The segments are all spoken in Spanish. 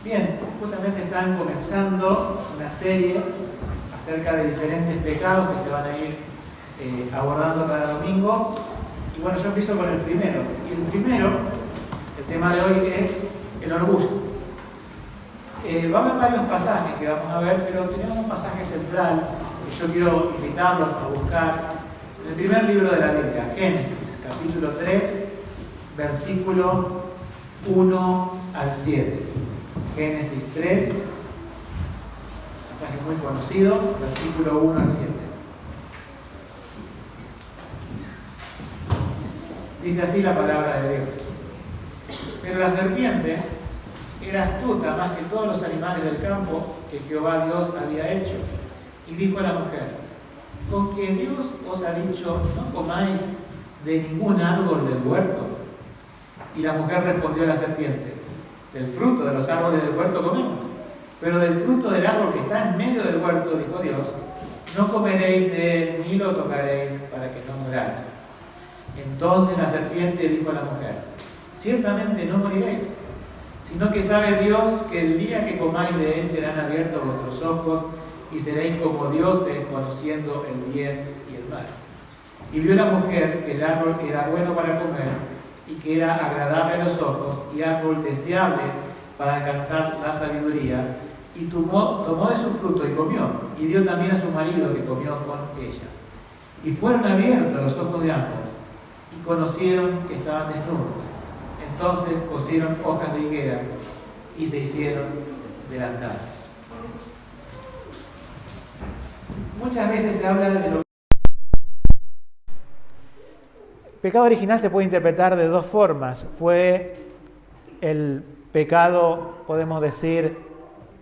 Bien, justamente están comenzando una serie acerca de diferentes pecados que se van a ir abordando cada domingo. Y bueno, yo empiezo con el primero. Y el primero, el tema de hoy es el orgullo. Va a haber varios pasajes que vamos a ver, pero tenemos un pasaje central que yo quiero invitarlos a buscar en el primer libro de la Biblia, Génesis, capítulo 3, versículo 1 al 7. Génesis 3, pasaje muy conocido, versículo 1 al 7. Dice así la palabra de Dios. Pero la serpiente era astuta más que todos los animales del campo que Jehová Dios había hecho. Y dijo a la mujer: ¿con que Dios os ha dicho, no comáis de ningún árbol del huerto? Y la mujer respondió a la serpiente: del fruto de los árboles del huerto comemos, pero del fruto del árbol que está en medio del huerto, dijo Dios, no comeréis de él ni lo tocaréis para que no muráis. Entonces la serpiente dijo a la mujer: ciertamente no moriréis, sino que sabe Dios que el día que comáis de él serán abiertos vuestros ojos y seréis como dioses, conociendo el bien y el mal. Y vio la mujer que el árbol era bueno para comer y que era agradable a los ojos y árbol deseable para alcanzar la sabiduría, y tomó de su fruto y comió, y dio también a su marido que comió con ella. Y fueron abiertos los ojos de ambos, y conocieron que estaban desnudos. Entonces cosieron hojas de higuera y se hicieron delantales. Muchas veces se habla de lo pecado original se puede interpretar de dos formas. Fue el pecado, podemos decir,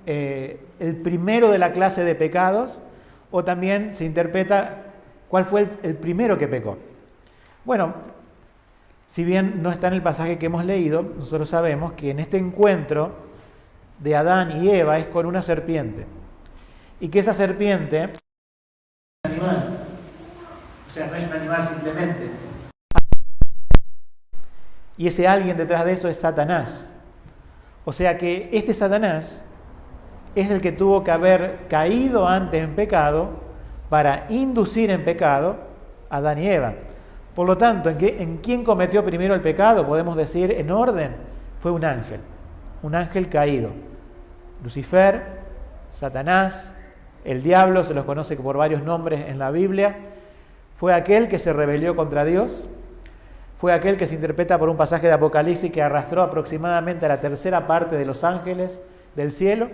el primero de la clase de pecados, o también se interpreta cuál fue el primero que pecó. Bueno, si bien no está en el pasaje que hemos leído, nosotros sabemos que en este encuentro de Adán y Eva es con una serpiente, y que esa serpiente es un animal, o sea, no es un animal simplemente. Y ese alguien detrás de eso es Satanás. O sea que este Satanás es el que tuvo que haber caído antes en pecado para inducir en pecado a Adán y Eva. Por lo tanto, ¿en quién cometió primero el pecado? Podemos decir, en orden, fue un ángel caído. Lucifer, Satanás, el diablo, se los conoce por varios nombres en la Biblia, fue aquel que se rebeló contra Dios. Fue aquel que se interpreta por un pasaje de Apocalipsis que arrastró aproximadamente a la tercera parte de los ángeles del cielo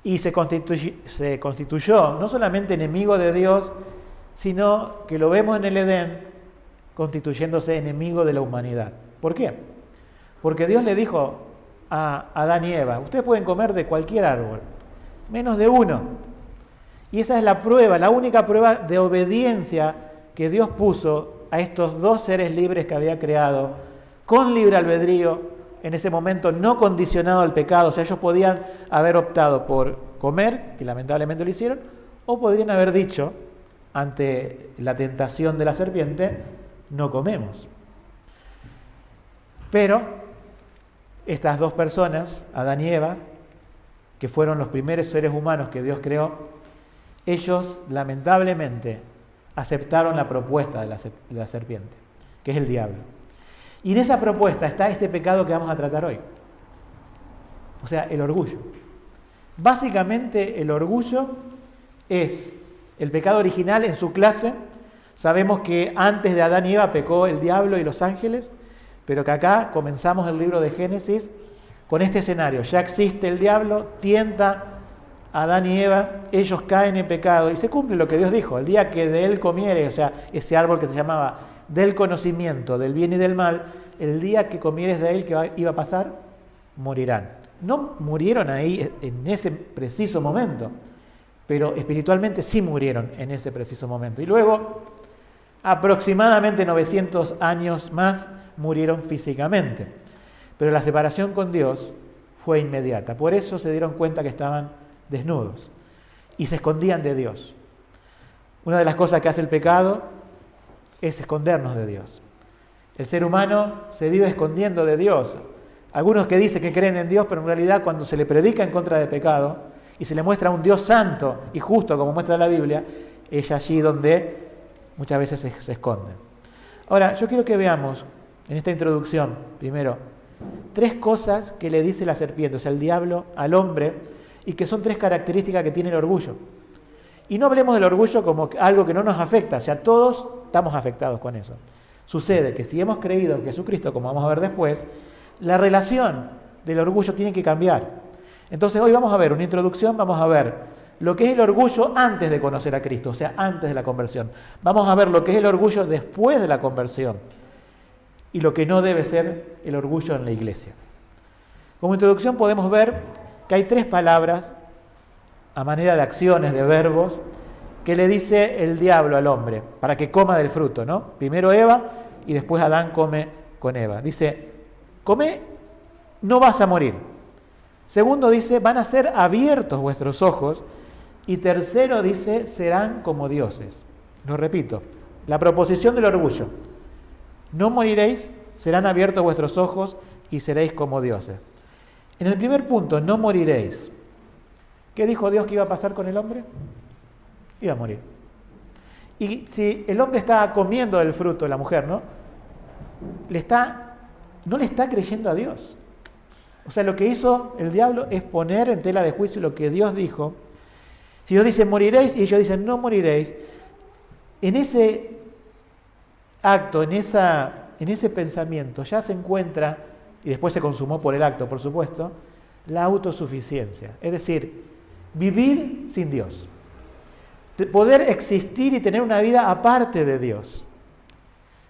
y se constituyó no solamente enemigo de Dios, sino que lo vemos en el Edén constituyéndose enemigo de la humanidad. ¿Por qué? Porque Dios le dijo a Adán y Eva: ustedes pueden comer de cualquier árbol, menos de uno. Y esa es la prueba, la única prueba de obediencia que Dios puso a estos dos seres libres que había creado, con libre albedrío, en ese momento no condicionado al pecado. O sea, ellos podían haber optado por comer, que lamentablemente lo hicieron, o podrían haber dicho, ante la tentación de la serpiente, no comemos. Pero estas dos personas, Adán y Eva, que fueron los primeros seres humanos que Dios creó, ellos lamentablemente aceptaron la propuesta de la serpiente, que es el diablo. Y en esa propuesta está este pecado que vamos a tratar hoy. O sea, el orgullo. Básicamente el orgullo es el pecado original en su clase. Sabemos que antes de Adán y Eva pecó el diablo y los ángeles, pero que acá comenzamos el libro de Génesis con este escenario. Ya existe el diablo, tienta a Adán y Eva, ellos caen en pecado y se cumple lo que Dios dijo: el día que de él comieres, o sea, ese árbol que se llamaba del conocimiento del bien y del mal, el día que comieres de él, ¿qué iba a pasar? Morirán. No murieron ahí en ese preciso momento, pero espiritualmente sí murieron en ese preciso momento. Y luego, aproximadamente 900 años más, murieron físicamente. Pero la separación con Dios fue inmediata. Por eso se dieron cuenta que estaban desnudos y se escondían de Dios. Una de las cosas que hace el pecado es escondernos de Dios. El ser humano se vive escondiendo de Dios. Algunos que dicen que creen en Dios, pero en realidad cuando se le predica en contra del pecado y se le muestra a un Dios santo y justo, como muestra la Biblia, es allí donde muchas veces se esconden. Ahora, yo quiero que veamos en esta introducción, primero, 3 cosas que le dice la serpiente, o sea, el diablo al hombre, y que son 3 características que tiene el orgullo. Y no hablemos del orgullo como algo que no nos afecta, o sea, todos estamos afectados con eso. Sucede que si hemos creído en Jesucristo, como vamos a ver después, la relación del orgullo tiene que cambiar. Entonces hoy vamos a ver una introducción, vamos a ver lo que es el orgullo antes de conocer a Cristo, o sea, antes de la conversión. Vamos a ver lo que es el orgullo después de la conversión y lo que no debe ser el orgullo en la iglesia. Como introducción podemos ver que hay 3 palabras a manera de acciones, de verbos, que le dice el diablo al hombre para que coma del fruto, ¿no? Primero Eva y después Adán come con Eva. Dice, come, no vas a morir. Segundo dice, van a ser abiertos vuestros ojos. Y tercero dice, serán como dioses. Lo repito, la proposición del orgullo. No moriréis, serán abiertos vuestros ojos y seréis como dioses. En el primer punto, no moriréis. ¿Qué dijo Dios que iba a pasar con el hombre? Iba a morir. Y si el hombre está comiendo del fruto de la mujer, ¿no? No le está creyendo a Dios. O sea, lo que hizo el diablo es poner en tela de juicio lo que Dios dijo. Si Dios dice moriréis y ellos dicen no moriréis, en ese acto, en ese pensamiento ya se encuentra, y después se consumó por el acto, por supuesto, la autosuficiencia. Es decir, vivir sin Dios. Poder existir y tener una vida aparte de Dios.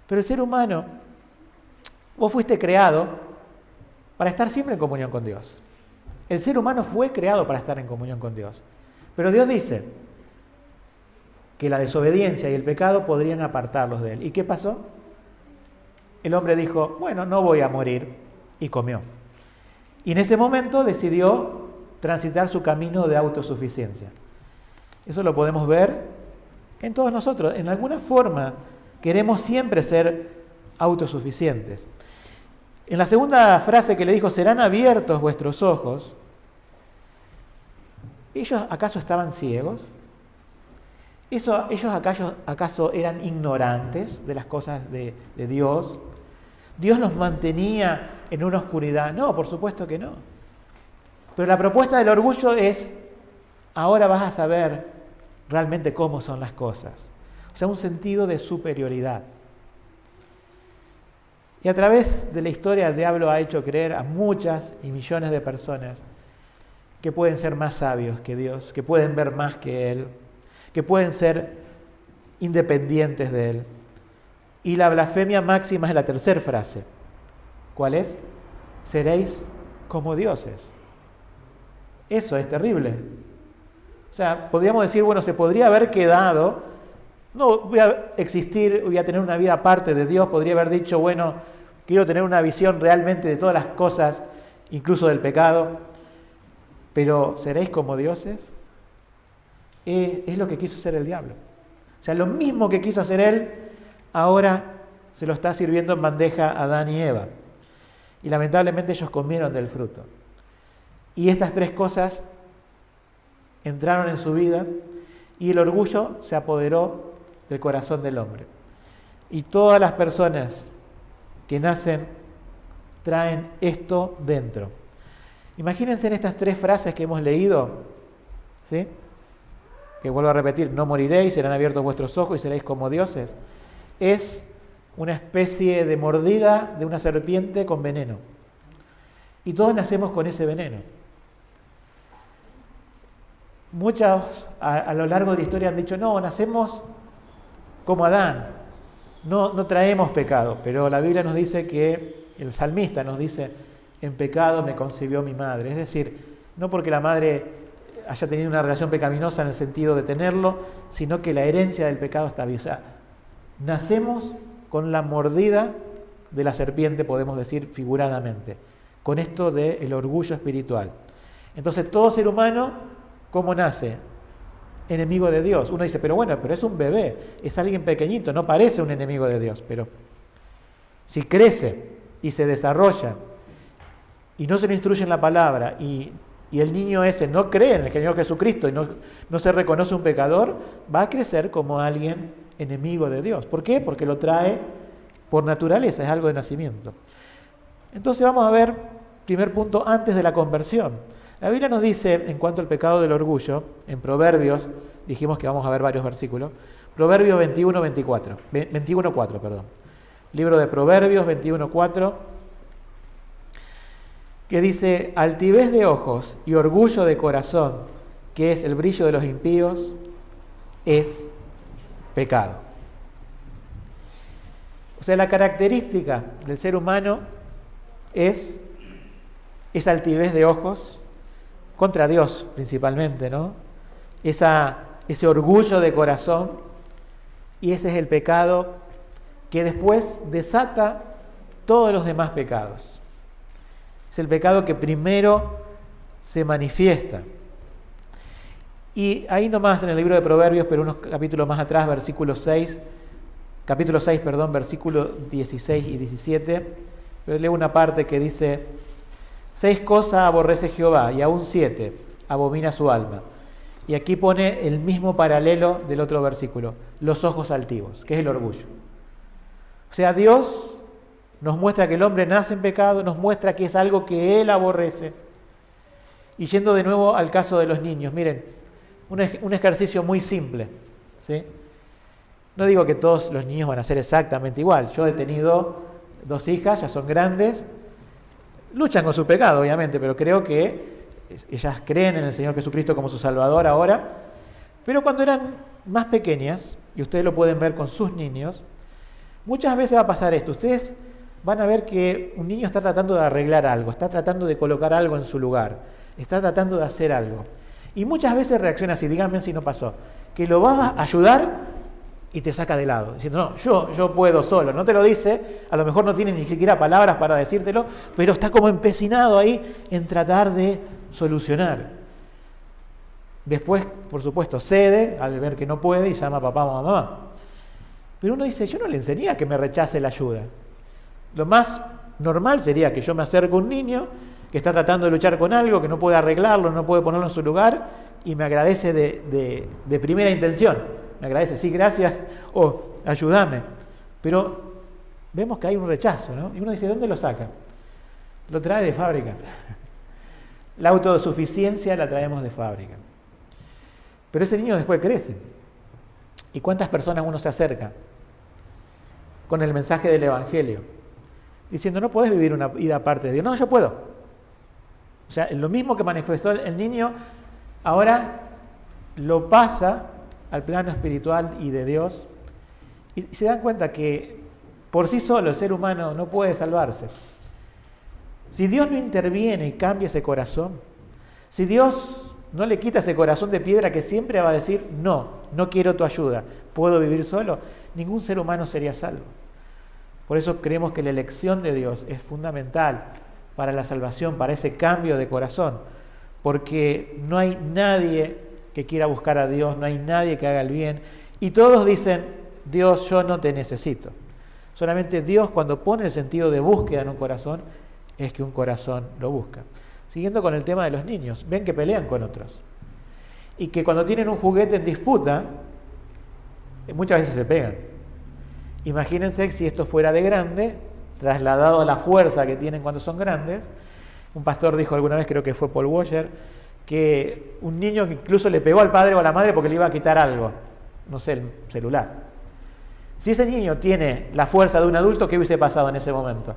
Pero el ser humano, vos fuiste creado para estar siempre en comunión con Dios. El ser humano fue creado para estar en comunión con Dios. Pero Dios dice que la desobediencia y el pecado podrían apartarlos de Él. ¿Y qué pasó? El hombre dijo, bueno, no voy a morir, y comió. Y en ese momento decidió transitar su camino de autosuficiencia. Eso lo podemos ver en todos nosotros. En alguna forma queremos siempre ser autosuficientes. En la segunda frase que le dijo, serán abiertos vuestros ojos, ¿ellos acaso estaban ciegos? ¿Ellos acaso eran ignorantes de las cosas de Dios? ¿Dios los mantenía en una oscuridad? No, por supuesto que no. Pero la propuesta del orgullo es, ahora vas a saber realmente cómo son las cosas. O sea, un sentido de superioridad. Y a través de la historia el diablo ha hecho creer a muchas y millones de personas que pueden ser más sabios que Dios, que pueden ver más que Él, que pueden ser independientes de Él. Y la blasfemia máxima es la tercera frase. ¿Cuál es? Seréis como dioses. Eso es terrible. O sea, podríamos decir, bueno, se podría haber quedado, no voy a existir, voy a tener una vida aparte de Dios, podría haber dicho, bueno, quiero tener una visión realmente de todas las cosas, incluso del pecado, pero ¿seréis como dioses? Es lo que quiso hacer el diablo. O sea, lo mismo que quiso hacer él, ahora se lo está sirviendo en bandeja a Adán y Eva. Y lamentablemente ellos comieron del fruto. Y estas 3 cosas entraron en su vida y el orgullo se apoderó del corazón del hombre. Y todas las personas que nacen traen esto dentro. Imagínense en estas 3 frases que hemos leído, ¿sí? Que vuelvo a repetir, no moriréis, serán abiertos vuestros ojos y seréis como dioses. Es una especie de mordida de una serpiente con veneno. Y todos nacemos con ese veneno. Muchos a lo largo de la historia han dicho, no, nacemos como Adán, no traemos pecado, pero la Biblia nos dice que, el salmista nos dice, en pecado me concibió mi madre. Es decir, no porque la madre haya tenido una relación pecaminosa en el sentido de tenerlo, sino que la herencia del pecado está viva. O sea, nacemos con la mordida de la serpiente, podemos decir figuradamente, con esto del orgullo espiritual. Entonces, todo ser humano, ¿cómo nace? Enemigo de Dios. Uno dice, pero bueno, pero es un bebé, es alguien pequeñito, no parece un enemigo de Dios, pero si crece y se desarrolla y no se le instruye en la palabra, y el niño ese no cree en el Señor Jesucristo y no se reconoce un pecador, va a crecer como alguien enemigo de Dios. ¿Por qué? Porque lo trae por naturaleza, es algo de nacimiento. Entonces vamos a ver, primer punto, antes de la conversión. La Biblia nos dice, en cuanto al pecado del orgullo, en Proverbios, dijimos que vamos a ver varios versículos, Proverbios 21:4, perdón. Libro de Proverbios 21:4, que dice: altivez de ojos y orgullo de corazón, que es el brillo de los impíos, es pecado. O sea, la característica del ser humano es esa altivez de ojos, contra Dios principalmente, ¿no? Ese orgullo de corazón, y ese es el pecado que después desata todos los demás pecados. Es el pecado que primero se manifiesta. Y ahí nomás en el libro de Proverbios, pero unos capítulos más atrás, capítulo 6, versículos 16 y 17, leo una parte que dice: 6 cosas aborrece Jehová, y aún 7 abomina su alma. Y aquí pone el mismo paralelo del otro versículo: los ojos altivos, que es el orgullo. O sea, Dios nos muestra que el hombre nace en pecado, nos muestra que es algo que Él aborrece. Y yendo de nuevo al caso de los niños, miren, un ejercicio muy simple, ¿sí? No digo que todos los niños van a ser exactamente igual. Yo he tenido 2 hijas, ya son grandes, luchan con su pecado, obviamente, pero creo que ellas creen en el Señor Jesucristo como su Salvador ahora. Pero cuando eran más pequeñas, y ustedes lo pueden ver con sus niños, muchas veces va a pasar esto. Ustedes van a ver que un niño está tratando de arreglar algo, está tratando de colocar algo en su lugar, está tratando de hacer algo. Y muchas veces reacciona así, díganme si no pasó, que lo vas a ayudar y te saca de lado, diciendo: no, yo puedo solo. No te lo dice, a lo mejor no tiene ni siquiera palabras para decírtelo, pero está como empecinado ahí en tratar de solucionar. Después, por supuesto, cede al ver que no puede y llama a papá o a mamá. Pero uno dice: yo no le enseñé a que me rechace la ayuda. Lo más normal sería que yo me acerque a un niño que está tratando de luchar con algo, que no puede arreglarlo, no puede ponerlo en su lugar, y me agradece de primera intención. Me agradece: sí, gracias, o ayúdame. Pero vemos que hay un rechazo, ¿no? Y uno dice: ¿dónde lo saca? Lo trae de fábrica. La autosuficiencia la traemos de fábrica. Pero ese niño después crece. ¿Y cuántas personas uno se acerca con el mensaje del Evangelio? Diciendo: no podés vivir una vida aparte de Dios. No, yo puedo. O sea, lo mismo que manifestó el niño, ahora lo pasa al plano espiritual y de Dios. Y se dan cuenta que por sí solo el ser humano no puede salvarse. Si Dios no interviene y cambia ese corazón, si Dios no le quita ese corazón de piedra que siempre va a decir: no quiero tu ayuda, puedo vivir solo, ningún ser humano sería salvo. Por eso creemos que la elección de Dios es fundamental para la salvación, para ese cambio de corazón, porque no hay nadie que quiera buscar a Dios, no hay nadie que haga el bien, y todos dicen: Dios, yo no te necesito. Solamente Dios, cuando pone el sentido de búsqueda en un corazón, es que un corazón lo busca. Siguiendo con el tema de los niños, ven que pelean con otros, y que cuando tienen un juguete en disputa, muchas veces se pegan. Imagínense si esto fuera de grande, trasladado a la fuerza que tienen cuando son grandes. Un pastor dijo alguna vez, creo que fue Paul Washer, que un niño que incluso le pegó al padre o a la madre porque le iba a quitar algo, no sé, el celular. Si ese niño tiene la fuerza de un adulto, ¿qué hubiese pasado en ese momento?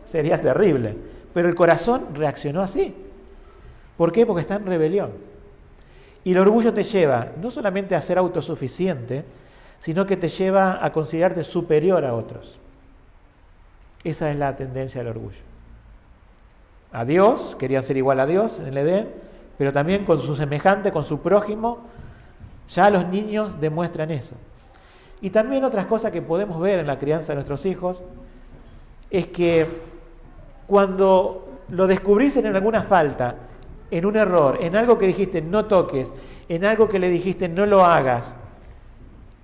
Sería terrible. Pero el corazón reaccionó así. ¿Por qué? Porque está en rebelión. Y el orgullo te lleva no solamente a ser autosuficiente, sino que te lleva a considerarte superior a otros. Esa es la tendencia del orgullo. A Dios, querían ser igual a Dios en el Edén, pero también con su semejante, con su prójimo. Ya los niños demuestran eso. Y también otras cosas que podemos ver en la crianza de nuestros hijos es que cuando lo descubrís en alguna falta, en un error, en algo que dijiste no toques, en algo que le dijiste no lo hagas,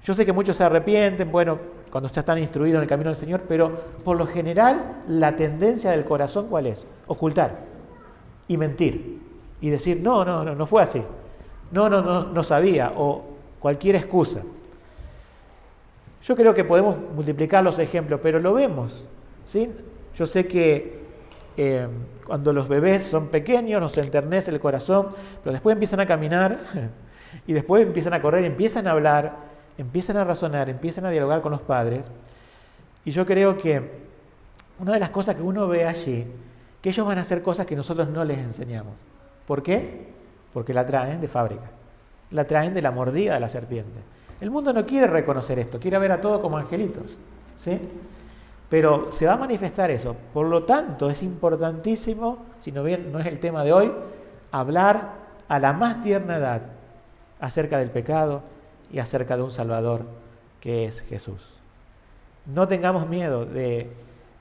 yo sé que muchos se arrepienten, bueno, cuando ya están instruidos en el camino del Señor, pero por lo general la tendencia del corazón, ¿cuál es? Ocultar. y mentir y decir, no fue así, no sabía, o cualquier excusa. Yo creo que podemos multiplicar los ejemplos, pero lo vemos, ¿sí? Yo sé que cuando los bebés son pequeños nos enternece el corazón, pero después empiezan a caminar y después empiezan a correr, empiezan a hablar, empiezan a razonar, empiezan a dialogar con los padres. Y yo creo que una de las cosas que uno ve allí, que ellos van a hacer cosas que nosotros no les enseñamos. ¿Por qué? Porque la traen de fábrica, la traen de la mordida de la serpiente. El mundo no quiere reconocer esto, quiere ver a todos como angelitos, ¿sí? Pero se va a manifestar eso. Por lo tanto, es importantísimo, si no bien no es el tema de hoy, hablar a la más tierna edad acerca del pecado y acerca de un Salvador que es Jesús. No tengamos miedo de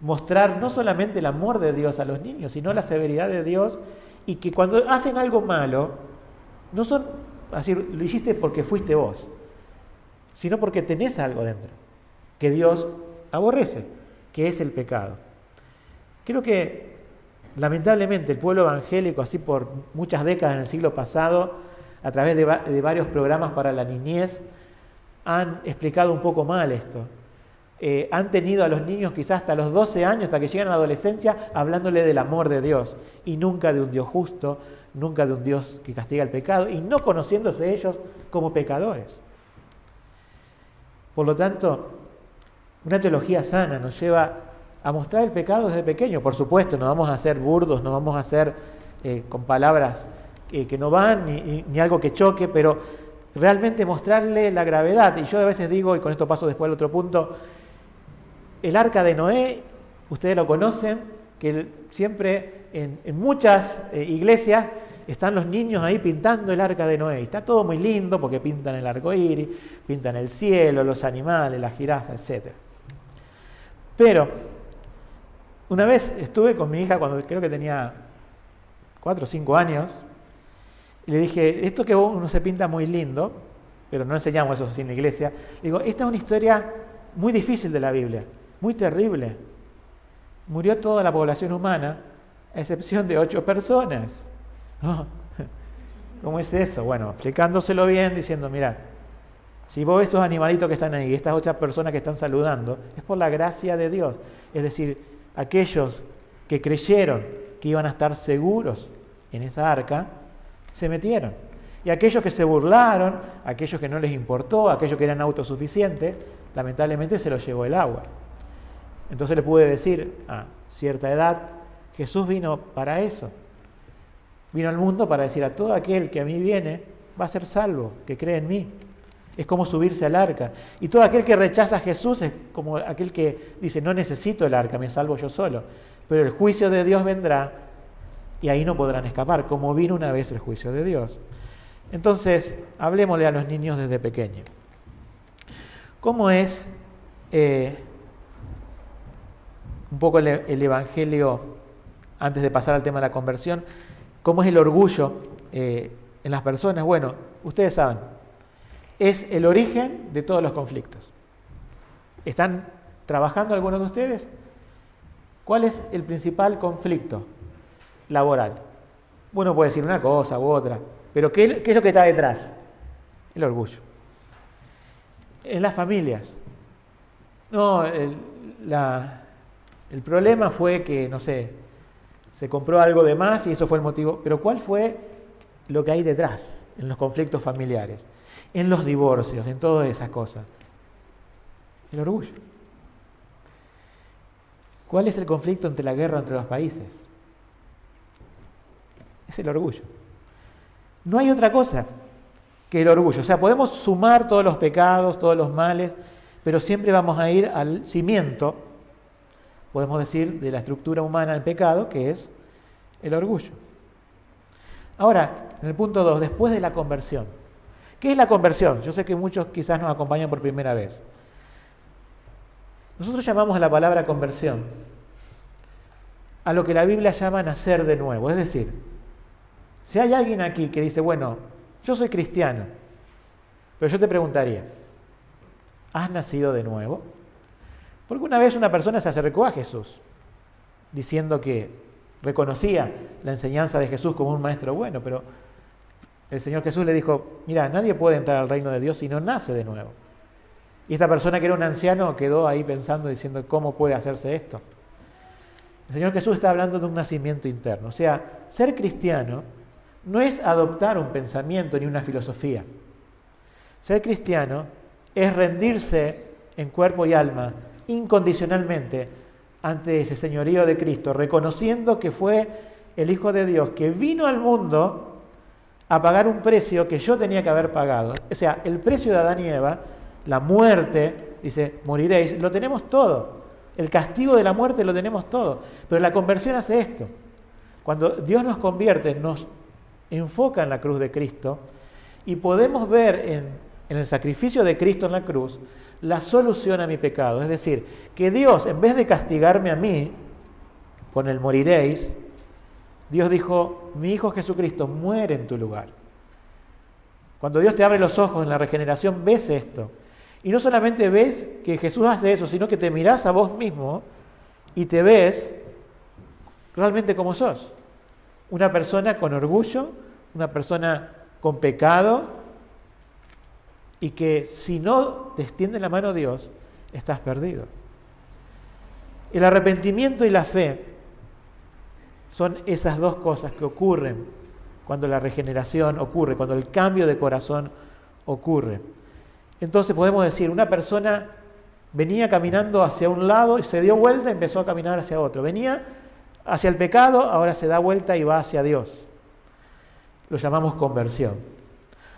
mostrar no solamente el amor de Dios a los niños, sino la severidad de Dios, y que cuando hacen algo malo, no son así, lo hiciste porque fuiste vos, sino porque tenés algo dentro que Dios aborrece, que es el pecado. Creo que lamentablemente el pueblo evangélico, así por muchas décadas en el siglo pasado, a través de varios programas para la niñez, han explicado un poco mal esto. Han tenido a los niños quizás hasta los 12 años, hasta que llegan a la adolescencia, hablándole del amor de Dios, y nunca de un Dios justo, nunca de un Dios que castiga el pecado, y no conociéndose ellos como pecadores. Por lo tanto, una teología sana nos lleva a mostrar el pecado desde pequeño. Por supuesto, no vamos a ser burdos, no vamos a ser con palabras que no van, ni algo que choque, pero realmente mostrarle la gravedad. Y yo a veces digo, y con esto paso después al otro punto, el arca de Noé, ustedes lo conocen, que siempre en muchas iglesias están los niños ahí pintando el arca de Noé. Está todo muy lindo porque pintan el arco iris, pintan el cielo, los animales, la jirafa, etc. Pero una vez estuve con mi hija cuando creo que tenía 4 o 5 años, y le dije, esto que uno se pinta muy lindo, pero no enseñamos eso así en la iglesia, digo, esta es una historia muy difícil de la Biblia, muy terrible. Murió toda la población humana, a excepción de 8 personas. ¿Cómo es eso? Bueno, explicándoselo bien, diciendo, mira, si vos ves estos animalitos que están ahí, estas 8 personas que están saludando, es por la gracia de Dios. Es decir, aquellos que creyeron que iban a estar seguros en esa arca, se metieron. Y aquellos que se burlaron, aquellos que no les importó, aquellos que eran autosuficientes, lamentablemente se los llevó el agua. Entonces le pude decir, a cierta edad, Jesús vino para eso. Vino al mundo para decir a todo aquel que a mí viene, va a ser salvo, que cree en mí. Es como subirse al arca. Y todo aquel que rechaza a Jesús es como aquel que dice, no necesito el arca, me salvo yo solo. Pero el juicio de Dios vendrá y ahí no podrán escapar, como vino una vez el juicio de Dios. Entonces, hablemosle a los niños desde pequeños. ¿Cómo es un poco el Evangelio, antes de pasar al tema de la conversión, cómo es el orgullo en las personas? Bueno, ustedes saben, es el origen de todos los conflictos. ¿Están trabajando algunos de ustedes? ¿Cuál es el principal conflicto laboral? Uno puede decir una cosa u otra, pero ¿qué es lo que está detrás? El orgullo. En las familias. No, el problema fue que, no sé, se compró algo de más y eso fue el motivo. Pero ¿cuál fue lo que hay detrás en los conflictos familiares? En los divorcios, en todas esas cosas. El orgullo. ¿Cuál es el conflicto entre la guerra entre los países? Es el orgullo. No hay otra cosa que el orgullo. O sea, podemos sumar todos los pecados, todos los males, pero siempre vamos a ir al cimiento, podemos decir, de la estructura humana del pecado, que es el orgullo. Ahora, en el punto 2, después de la conversión. ¿Qué es la conversión? Yo sé que muchos quizás nos acompañan por primera vez. Nosotros llamamos a la palabra conversión a lo que la Biblia llama nacer de nuevo. Es decir, si hay alguien aquí que dice, bueno, yo soy cristiano, pero yo te preguntaría, ¿has nacido de nuevo? Porque una vez una persona se acercó a Jesús diciendo que reconocía la enseñanza de Jesús como un maestro bueno, pero el Señor Jesús le dijo, mira, nadie puede entrar al reino de Dios si no nace de nuevo. Y esta persona que era un anciano quedó ahí pensando, diciendo, ¿cómo puede hacerse esto? El Señor Jesús está hablando de un nacimiento interno. O sea, ser cristiano no es adoptar un pensamiento ni una filosofía. Ser cristiano es rendirse en cuerpo y alma incondicionalmente ante ese señorío de Cristo, reconociendo que fue el Hijo de Dios que vino al mundo a pagar un precio que yo tenía que haber pagado. O sea, el precio de Adán y Eva, la muerte, dice, moriréis, lo tenemos todo. El castigo de la muerte lo tenemos todo. Pero la conversión hace esto. Cuando Dios nos convierte, nos enfoca en la cruz de Cristo y podemos ver en el sacrificio de Cristo en la cruz la solución a mi pecado. Es decir, que Dios, en vez de castigarme a mí con el moriréis, Dios dijo, mi Hijo Jesucristo muere en tu lugar. Cuando Dios te abre los ojos en la regeneración, ves esto. Y no solamente ves que Jesús hace eso, sino que te mirás a vos mismo y te ves realmente como sos. Una persona con orgullo, una persona con pecado, y que si no te extiende la mano Dios, estás perdido. El arrepentimiento y la fe son esas dos cosas que ocurren cuando la regeneración ocurre, cuando el cambio de corazón ocurre. Entonces podemos decir, una persona venía caminando hacia un lado y se dio vuelta y empezó a caminar hacia otro. Venía hacia el pecado, ahora se da vuelta y va hacia Dios. Lo llamamos conversión.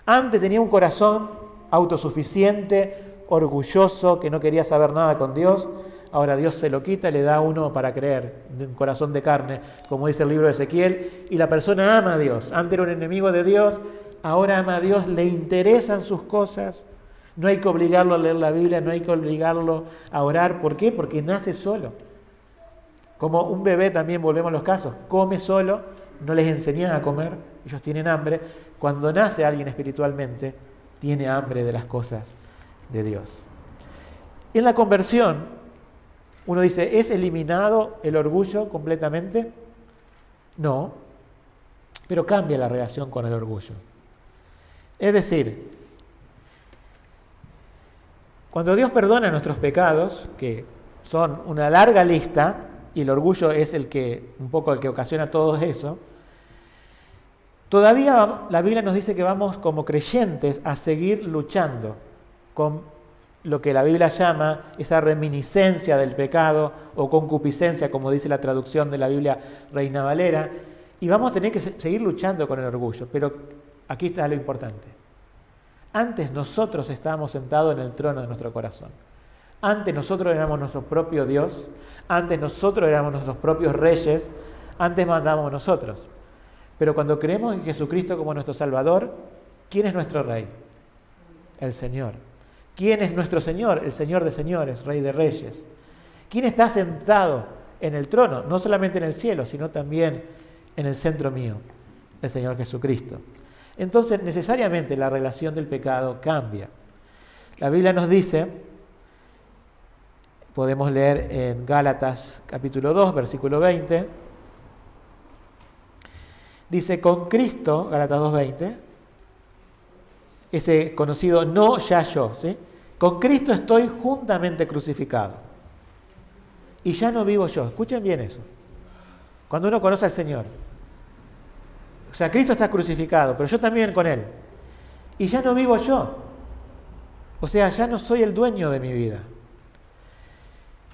Antes tenía un corazón autosuficiente, orgulloso, que no quería saber nada con Dios. Ahora Dios se lo quita y le da uno para creer, un corazón de carne, como dice el libro de Ezequiel, y la persona ama a Dios. Antes era un enemigo de Dios, ahora ama a Dios, le interesan sus cosas. No hay que obligarlo a leer la Biblia, no hay que obligarlo a orar. ¿Por qué? Porque nace solo. Como un bebé también, volvemos a los casos, come solo, no les enseñan a comer, ellos tienen hambre. Cuando nace alguien espiritualmente, tiene hambre de las cosas de Dios. En la conversión, uno dice, ¿es eliminado el orgullo completamente? No, pero cambia la relación con el orgullo. Es decir, cuando Dios perdona nuestros pecados, que son una larga lista, y el orgullo es un poco el que ocasiona todo eso, todavía la Biblia nos dice que vamos como creyentes a seguir luchando con lo que la Biblia llama esa reminiscencia del pecado o concupiscencia, como dice la traducción de la Biblia Reina Valera, y vamos a tener que seguir luchando con el orgullo. Pero aquí está lo importante. Antes nosotros estábamos sentados en el trono de nuestro corazón. Antes nosotros éramos nuestro propio Dios, antes nosotros éramos nuestros propios reyes, antes mandábamos nosotros. Pero cuando creemos en Jesucristo como nuestro Salvador, ¿quién es nuestro Rey? El Señor. ¿Quién es nuestro Señor? El Señor de señores, Rey de reyes. ¿Quién está sentado en el trono? No solamente en el cielo, sino también en el centro mío, el Señor Jesucristo. Entonces, necesariamente la relación del pecado cambia. La Biblia nos dice, podemos leer en Gálatas capítulo 2, versículo 20, dice, con Cristo, Gálatas 2:20, ese conocido no ya yo, ¿sí? Con Cristo estoy juntamente crucificado. Y ya no vivo yo. Escuchen bien eso. Cuando uno conoce al Señor. O sea, Cristo está crucificado, pero yo también con Él. Y ya no vivo yo. O sea, ya no soy el dueño de mi vida.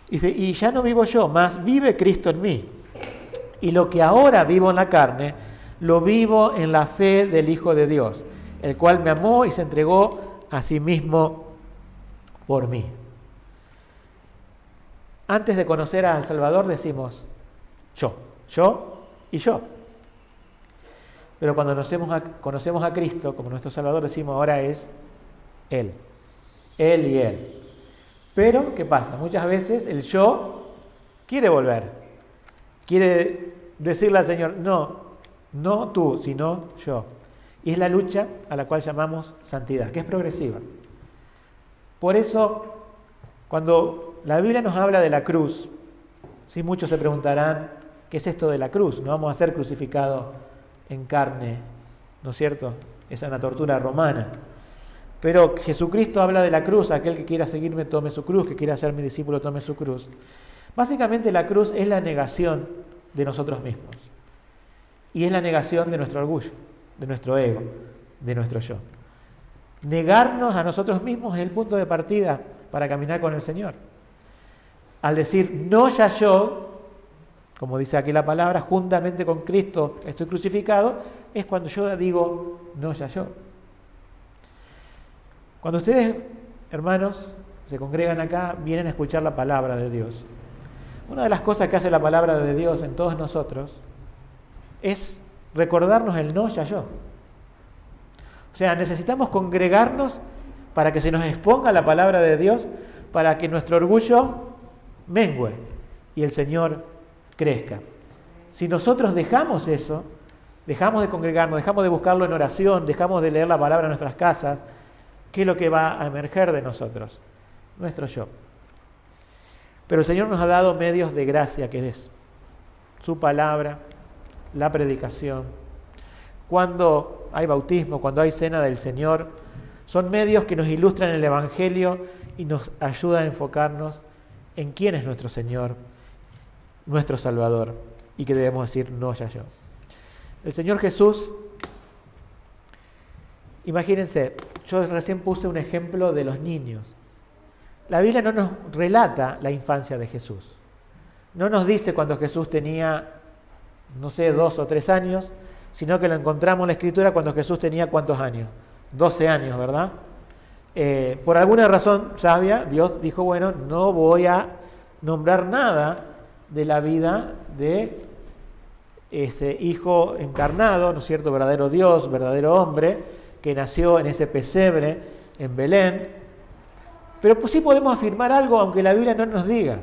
Dice, y ya no vivo yo, mas vive Cristo en mí. Y lo que ahora vivo en la carne, lo vivo en la fe del Hijo de Dios, el cual me amó y se entregó a sí mismo por mí. Antes de conocer al Salvador decimos yo y yo. Pero cuando conocemos a Cristo como nuestro Salvador decimos ahora es Él y Él. Pero, ¿qué pasa? Muchas veces el yo quiere volver. Quiere decirle al Señor, no tú, sino yo. Y es la lucha a la cual llamamos santidad, que es progresiva. Por eso, cuando la Biblia nos habla de la cruz, ¿sí? Muchos se preguntarán, ¿Qué es esto de la cruz? No vamos a ser crucificados en carne, ¿no es cierto? Esa es una tortura romana. Pero Jesucristo habla de la cruz, aquel que quiera seguirme tome su cruz, que quiera ser mi discípulo tome su cruz. Básicamente la cruz es la negación de nosotros mismos. Y es la negación de nuestro orgullo, de nuestro ego, de nuestro yo. Negarnos a nosotros mismos es el punto de partida para caminar con el Señor. Al decir, no ya yo, como dice aquí la palabra, juntamente con Cristo estoy crucificado, es cuando yo digo, no ya yo. Cuando ustedes, hermanos, se congregan acá, vienen a escuchar la palabra de Dios. Una de las cosas que hace la palabra de Dios en todos nosotros es recordarnos el no ya yo. O sea, necesitamos congregarnos para que se nos exponga la palabra de Dios, para que nuestro orgullo mengüe y el Señor crezca. Si nosotros dejamos eso, dejamos de congregarnos, dejamos de buscarlo en oración, dejamos de leer la palabra en nuestras casas, ¿qué es lo que va a emerger de nosotros? Nuestro yo. Pero el Señor nos ha dado medios de gracia, que es su palabra, la predicación. Cuando hay bautismo, cuando hay cena del Señor, son medios que nos ilustran el Evangelio y nos ayudan a enfocarnos en quién es nuestro Señor, nuestro Salvador, y que debemos decir, no ya yo. El Señor Jesús, imagínense, yo recién puse un ejemplo de los niños. La Biblia no nos relata la infancia de Jesús. No nos dice cuando Jesús tenía, 2 o 3 años, sino que lo encontramos en la Escritura cuando Jesús tenía ¿cuántos años? 12 años, ¿verdad? Por alguna razón sabia, Dios dijo, bueno, no voy a nombrar nada de la vida de ese Hijo encarnado, ¿no es cierto? Verdadero Dios, verdadero hombre, que nació en ese pesebre en Belén. Pero pues sí podemos afirmar algo, aunque la Biblia no nos diga.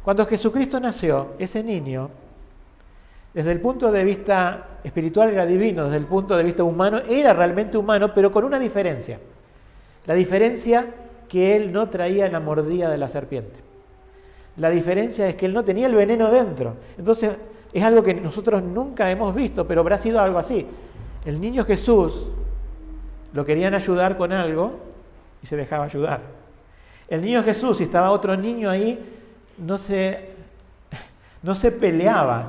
Cuando Jesucristo nació, ese niño, desde el punto de vista espiritual era divino, desde el punto de vista humano era realmente humano, pero con una diferencia. La diferencia que él no traía la mordida de la serpiente. La diferencia es que él no tenía el veneno dentro. Entonces es algo que nosotros nunca hemos visto, pero habrá sido algo así. El niño Jesús lo querían ayudar con algo y se dejaba ayudar. El niño Jesús, si estaba otro niño ahí, no se peleaba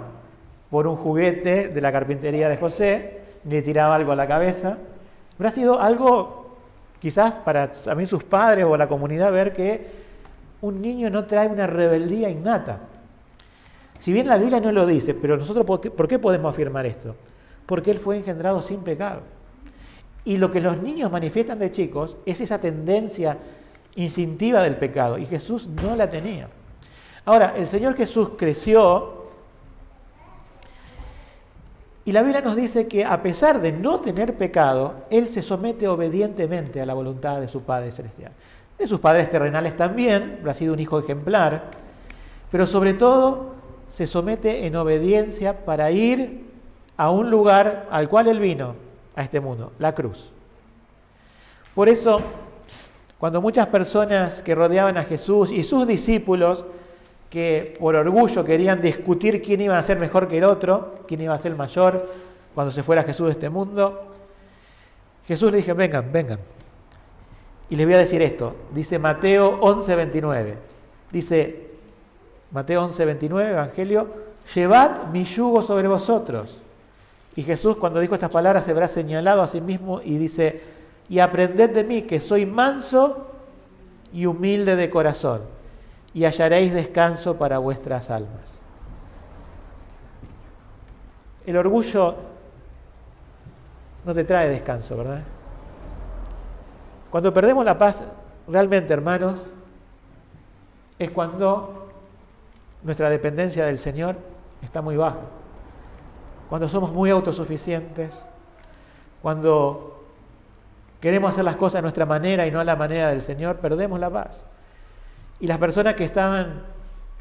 por un juguete de la carpintería de José, ni le tiraba algo a la cabeza. Habrá sido algo, quizás para también sus padres o la comunidad, ver que un niño no trae una rebeldía innata. Si bien la Biblia no lo dice, pero nosotros, ¿por qué podemos afirmar esto? Porque él fue engendrado sin pecado. Y lo que los niños manifiestan de chicos es esa tendencia instintiva del pecado, y Jesús no la tenía. Ahora, el Señor Jesús creció, y la Biblia nos dice que a pesar de no tener pecado, Él se somete obedientemente a la voluntad de su Padre Celestial. De sus padres terrenales también, ha sido un hijo ejemplar, pero sobre todo se somete en obediencia para ir a un lugar al cual Él vino, a este mundo, la cruz. Por eso, cuando muchas personas que rodeaban a Jesús y sus discípulos, que por orgullo querían discutir quién iba a ser mejor que el otro, quién iba a ser mayor cuando se fuera Jesús de este mundo, Jesús le dijo, vengan. Y les voy a decir esto, dice Mateo 11:29, dice Mateo 11:29, Evangelio, llevad mi yugo sobre vosotros. Y Jesús, cuando dijo estas palabras, se habrá señalado a sí mismo y dice, y aprended de mí, que soy manso y humilde de corazón, y hallaréis descanso para vuestras almas. El orgullo no te trae descanso, ¿verdad? Cuando perdemos la paz, realmente, hermanos, es cuando nuestra dependencia del Señor está muy baja. Cuando somos muy autosuficientes, cuando queremos hacer las cosas a nuestra manera y no a la manera del Señor, perdemos la paz. Y las personas que estaban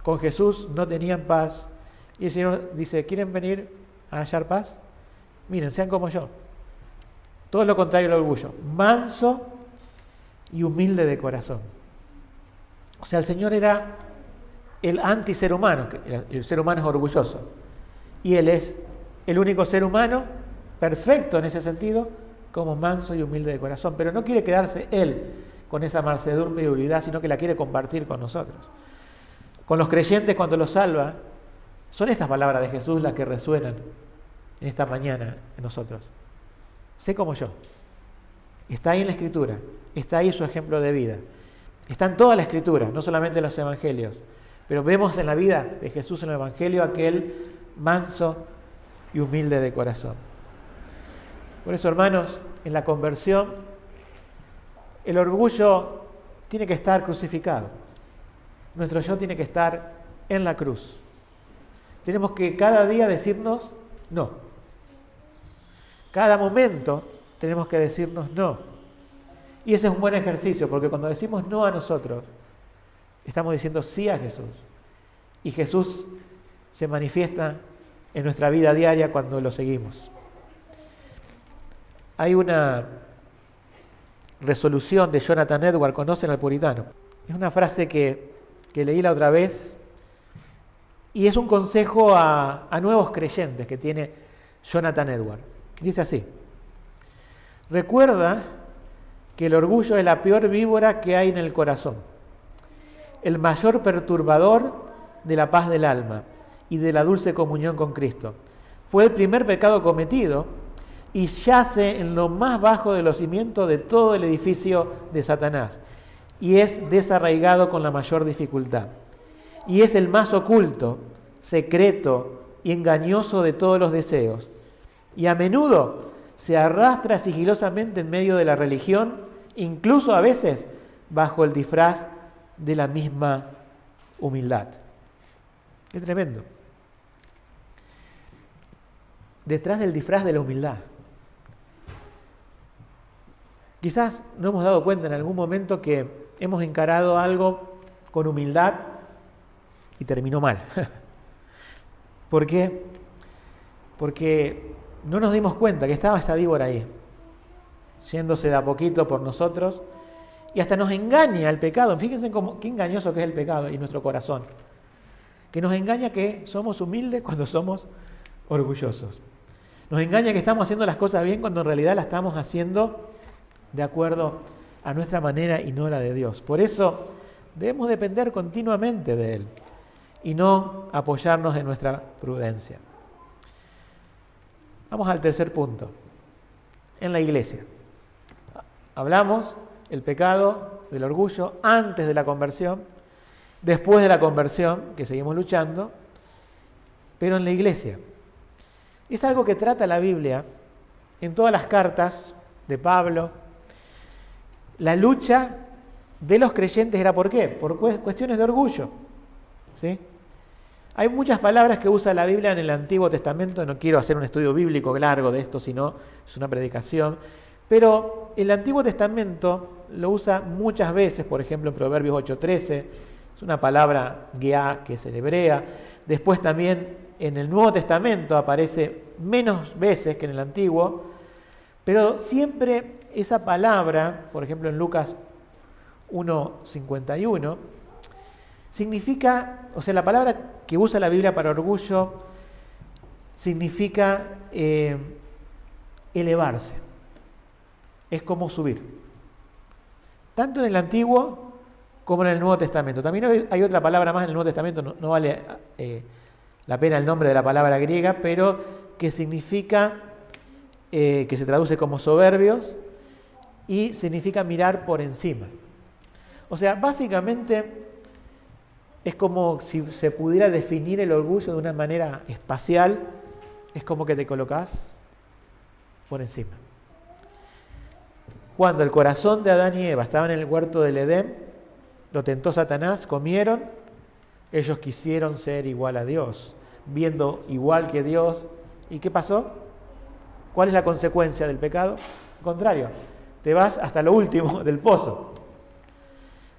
con Jesús no tenían paz. Y el Señor dice, ¿quieren venir a hallar paz? Miren, sean como yo. Todo lo contrario al orgullo. Manso y humilde de corazón. O sea, el Señor era el anti-ser humano, que el ser humano es orgulloso. Y Él es el único ser humano perfecto en ese sentido, como manso y humilde de corazón. Pero no quiere quedarse Él con esa mansedumbre y humildad, sino que la quiere compartir con nosotros. Con los creyentes, cuando los salva, son estas palabras de Jesús las que resuenan en esta mañana en nosotros. Sé como yo. Está ahí en la Escritura, está ahí su ejemplo de vida. Está en toda la Escritura, no solamente en los Evangelios. Pero vemos en la vida de Jesús en el Evangelio aquel manso y humilde de corazón. Por eso, hermanos, en la conversión, el orgullo tiene que estar crucificado. Nuestro yo tiene que estar en la cruz. Tenemos que cada día decirnos no. Cada momento tenemos que decirnos no. Y ese es un buen ejercicio, porque cuando decimos no a nosotros, estamos diciendo sí a Jesús. Y Jesús se manifiesta en nuestra vida diaria cuando lo seguimos. Hay una resolución de Jonathan Edwards, ¿conocen al puritano? Es una frase que leí la otra vez y es un consejo a nuevos creyentes que tiene Jonathan Edwards. Dice así: recuerda que el orgullo es la peor víbora que hay en el corazón, el mayor perturbador de la paz del alma y de la dulce comunión con Cristo. Fue el primer pecado cometido y yace en lo más bajo de los cimientos de todo el edificio de Satanás, y es desarraigado con la mayor dificultad. Y es el más oculto, secreto y engañoso de todos los deseos. Y a menudo se arrastra sigilosamente en medio de la religión, incluso a veces bajo el disfraz de la misma humildad. Es tremendo. Detrás del disfraz de la humildad. Quizás no hemos dado cuenta en algún momento que hemos encarado algo con humildad y terminó mal. ¿Por qué? Porque no nos dimos cuenta que estaba esa víbora ahí, yéndose de a poquito por nosotros, y hasta nos engaña el pecado. Fíjense qué engañoso que es el pecado y nuestro corazón, que nos engaña que somos humildes cuando somos orgullosos. Nos engaña que estamos haciendo las cosas bien cuando en realidad las estamos haciendo de acuerdo a nuestra manera y no la de Dios. Por eso debemos depender continuamente de Él y no apoyarnos en nuestra prudencia. Vamos al tercer punto. En la iglesia. Hablamos el pecado del orgullo antes de la conversión, después de la conversión, que seguimos luchando, pero en la iglesia. Es algo que trata la Biblia en todas las cartas de Pablo. La lucha de los creyentes era ¿por qué? Por cuestiones de orgullo. ¿Sí? Hay muchas palabras que usa la Biblia en el Antiguo Testamento. No quiero hacer un estudio bíblico largo de esto, sino es una predicación. Pero el Antiguo Testamento lo usa muchas veces, por ejemplo en Proverbios 8:13, es una palabra geá que es el hebrea. Después también en el Nuevo Testamento aparece menos veces que en el Antiguo, pero siempre esa palabra, por ejemplo en Lucas 1:51, significa, o sea, la palabra que usa la Biblia para orgullo significa elevarse. Es como subir. Tanto en el Antiguo como en el Nuevo Testamento. También hay otra palabra más en el Nuevo Testamento, no vale la pena el nombre de la palabra griega, pero que significa, que se traduce como soberbios y significa mirar por encima. O sea, básicamente es como si se pudiera definir el orgullo de una manera espacial, es como que te colocas por encima. Cuando el corazón de Adán y Eva estaban en el huerto del Edén, lo tentó Satanás, comieron, ellos quisieron ser igual a Dios, viendo igual que Dios. ¿Y qué pasó? ¿Cuál es la consecuencia del pecado? Al contrario, te vas hasta lo último del pozo.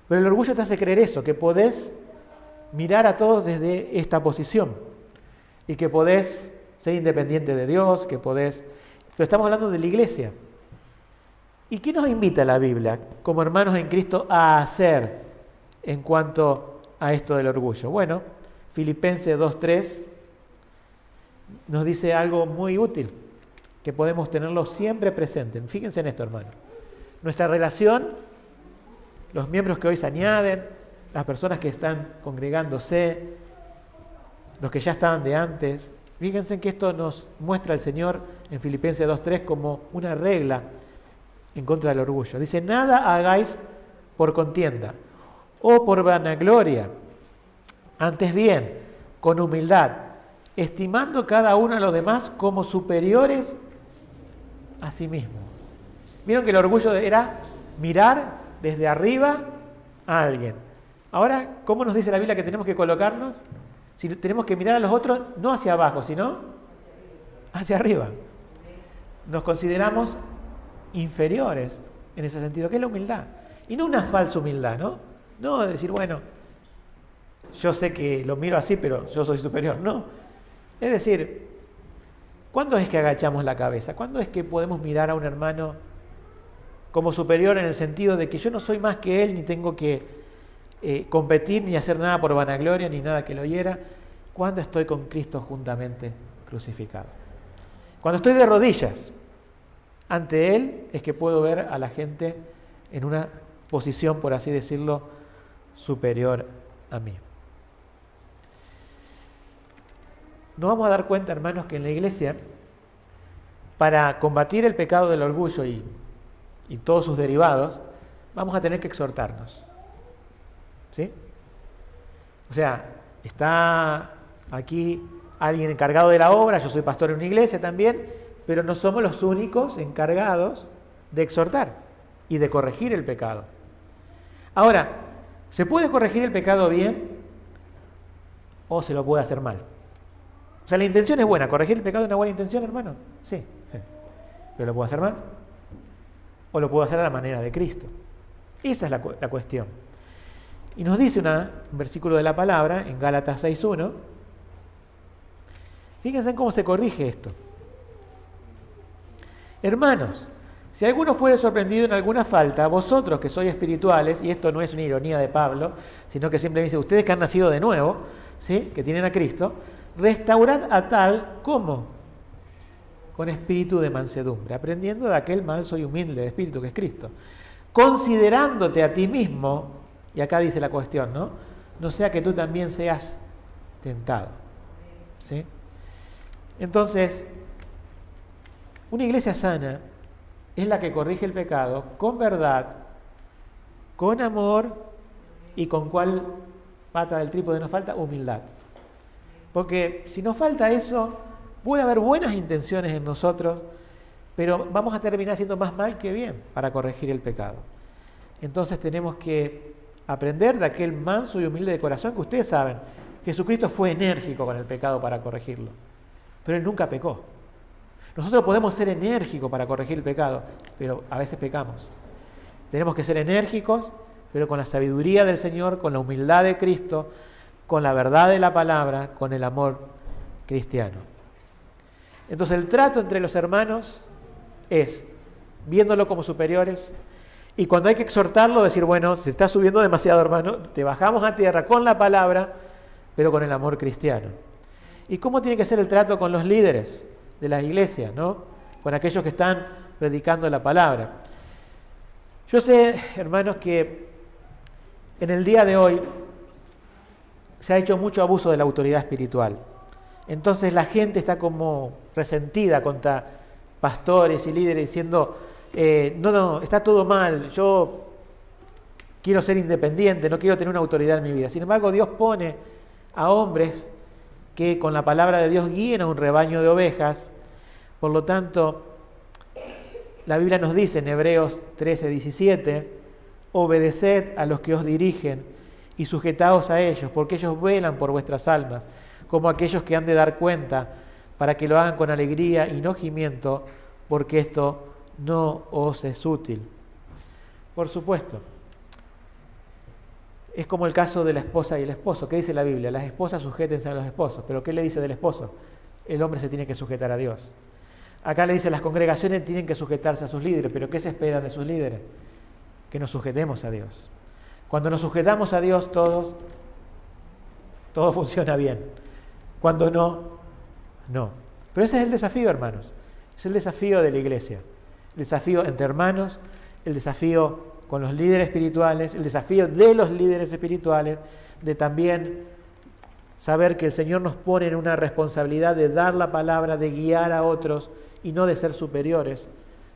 Pero el orgullo te hace creer eso, que podés mirar a todos desde esta posición y que podés ser independiente de Dios, que podés... Pero estamos hablando de la iglesia. ¿Y qué nos invita la Biblia como hermanos en Cristo a hacer en cuanto a esto del orgullo? Bueno, Filipenses 2:3 nos dice algo muy útil, que podemos tenerlo siempre presente. Fíjense en esto, hermano. Nuestra relación, los miembros que hoy se añaden, las personas que están congregándose, los que ya estaban de antes, fíjense que esto nos muestra el Señor en Filipenses 2:3 como una regla en contra del orgullo. Dice, nada hagáis por contienda o por vanagloria, antes bien, con humildad, estimando cada uno a los demás como superiores a sí mismo. Vieron que el orgullo era mirar desde arriba a alguien. Ahora, ¿cómo nos dice la Biblia que tenemos que colocarnos? Si tenemos que mirar a los otros, no hacia abajo, sino hacia arriba. Nos consideramos inferiores en ese sentido, que es la humildad. Y no una falsa humildad, ¿no? No decir, bueno, yo sé que lo miro así, pero yo soy superior. No. Es decir, ¿cuándo es que agachamos la cabeza? ¿Cuándo es que podemos mirar a un hermano como superior en el sentido de que yo no soy más que él, ni tengo que competir, ni hacer nada por vanagloria, ni nada que lo hiera? Cuando estoy con Cristo juntamente crucificado. Cuando estoy de rodillas ante Él, es que puedo ver a la gente en una posición, por así decirlo, superior a mí. Nos vamos a dar cuenta, hermanos, que en la iglesia, para combatir el pecado del orgullo y todos sus derivados, vamos a tener que exhortarnos. ¿Sí? O sea, está aquí alguien encargado de la obra, yo soy pastor en una iglesia también, pero no somos los únicos encargados de exhortar y de corregir el pecado. Ahora, ¿se puede corregir el pecado bien o se lo puede hacer mal? O sea, la intención es buena. ¿Corregir el pecado es una buena intención, hermano? Sí. ¿Pero lo puedo hacer mal? ¿O lo puedo hacer a la manera de Cristo? Esa es la cuestión. Y nos dice un versículo de la palabra, en Gálatas 6:1. Fíjense en cómo se corrige esto. Hermanos, si alguno fuere sorprendido en alguna falta, vosotros que sois espirituales, y esto no es una ironía de Pablo, sino que simplemente dice, ustedes que han nacido de nuevo, ¿sí?, que tienen a Cristo, restaurad a tal como con espíritu de mansedumbre, aprendiendo de aquel manso y humilde de espíritu que es Cristo, considerándote a ti mismo, y acá dice la cuestión, ¿no? No sea que tú también seas tentado, ¿sí? Entonces, una iglesia sana es la que corrige el pecado con verdad, con amor y con cuál pata del trípode nos falta, humildad. Porque si nos falta eso, puede haber buenas intenciones en nosotros, pero vamos a terminar haciendo más mal que bien para corregir el pecado. Entonces tenemos que aprender de aquel manso y humilde de corazón que ustedes saben, Jesucristo fue enérgico con el pecado para corregirlo, pero Él nunca pecó. Nosotros podemos ser enérgicos para corregir el pecado, pero a veces pecamos. Tenemos que ser enérgicos, pero con la sabiduría del Señor, con la humildad de Cristo, con la verdad de la palabra, con el amor cristiano. Entonces el trato entre los hermanos es viéndolo como superiores, y cuando hay que exhortarlo, decir, bueno, se está subiendo demasiado, hermano, te bajamos a tierra con la palabra, pero con el amor cristiano. ¿Y cómo tiene que ser el trato con los líderes de las iglesias, ¿no? Con aquellos que están predicando la palabra? Yo sé, hermanos, que en el día de hoy se ha hecho mucho abuso de la autoridad espiritual. Entonces la gente está como resentida contra pastores y líderes diciendo, no, está todo mal, yo quiero ser independiente, no quiero tener una autoridad en mi vida. Sin embargo, Dios pone a hombres que con la palabra de Dios guíen a un rebaño de ovejas. Por lo tanto, la Biblia nos dice en Hebreos 13:17, obedeced a los que os dirigen y sujetaos a ellos, porque ellos velan por vuestras almas, como aquellos que han de dar cuenta, para que lo hagan con alegría y no gimiento, porque esto no os es útil. Por supuesto, es como el caso de la esposa y el esposo. ¿Qué dice la Biblia? Las esposas sujétense a los esposos. ¿Pero qué le dice del esposo? El hombre se tiene que sujetar a Dios. Acá le dice, las congregaciones tienen que sujetarse a sus líderes. ¿Pero qué se espera de sus líderes? Que nos sujetemos a Dios. Cuando nos sujetamos a Dios todos, todo funciona bien. Cuando no, no. Pero ese es el desafío, hermanos. Es el desafío de la iglesia. El desafío entre hermanos, el desafío con los líderes espirituales, el desafío de los líderes espirituales, de también saber que el Señor nos pone en una responsabilidad de dar la palabra, de guiar a otros y no de ser superiores.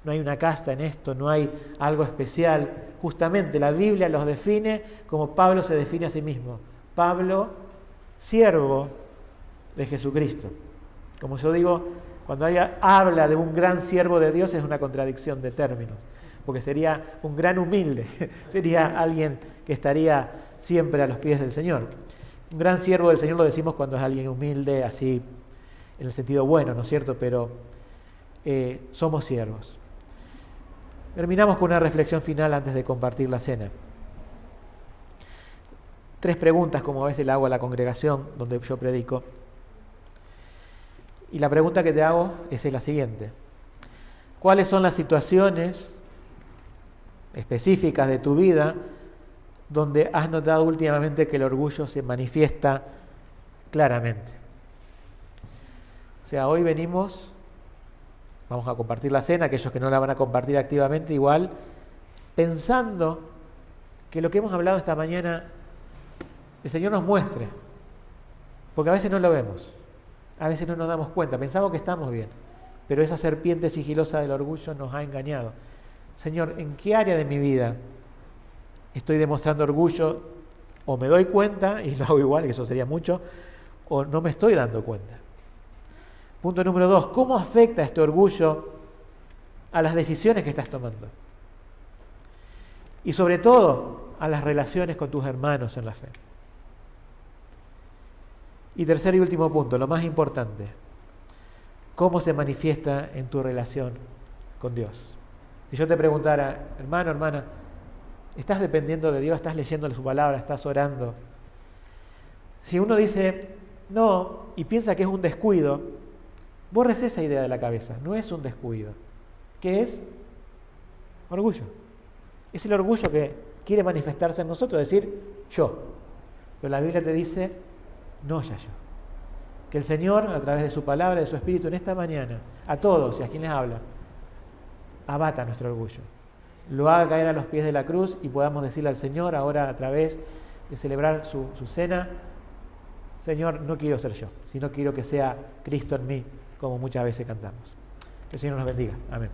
No hay una casta en esto, no hay algo especial. Justamente la Biblia los define como Pablo se define a sí mismo. Pablo, siervo de Jesucristo. Como yo digo, cuando habla de un gran siervo de Dios es una contradicción de términos, porque sería un gran humilde, sería alguien que estaría siempre a los pies del Señor. Un gran siervo del Señor lo decimos cuando es alguien humilde, así en el sentido bueno, ¿no es cierto? Pero somos siervos. Terminamos con una reflexión final antes de compartir la cena. 3 preguntas, como a veces le hago a la congregación donde yo predico. Y la pregunta que te hago es la siguiente. ¿Cuáles son las situaciones específicas de tu vida donde has notado últimamente que el orgullo se manifiesta claramente? O sea, hoy vamos a compartir la cena, aquellos que no la van a compartir activamente igual, pensando que lo que hemos hablado esta mañana, el Señor nos muestre, porque a veces no lo vemos, a veces no nos damos cuenta, pensamos que estamos bien, pero esa serpiente sigilosa del orgullo nos ha engañado. Señor, ¿en qué área de mi vida estoy demostrando orgullo? O me doy cuenta, y lo hago igual, que eso sería mucho, o no me estoy dando cuenta. Punto número 2, ¿cómo afecta este orgullo a las decisiones que estás tomando? Y sobre todo, a las relaciones con tus hermanos en la fe. Y tercer y último punto, lo más importante, ¿cómo se manifiesta en tu relación con Dios? Si yo te preguntara, hermano, hermana, ¿estás dependiendo de Dios? ¿Estás leyendo su palabra? ¿Estás orando? Si uno dice no y piensa que es un descuido, borres esa idea de la cabeza. No es un descuido. ¿Qué es? Orgullo. Es el orgullo que quiere manifestarse en nosotros, decir yo. Pero la Biblia te dice, no ya yo. Que el Señor, a través de su palabra, de su Espíritu, en esta mañana, a todos y a quienes habla, abata nuestro orgullo. Lo haga caer a los pies de la cruz y podamos decirle al Señor, ahora a través de celebrar su cena, Señor, no quiero ser yo, sino quiero que sea Cristo en mí, como muchas veces cantamos. Que el Señor nos bendiga. Amén.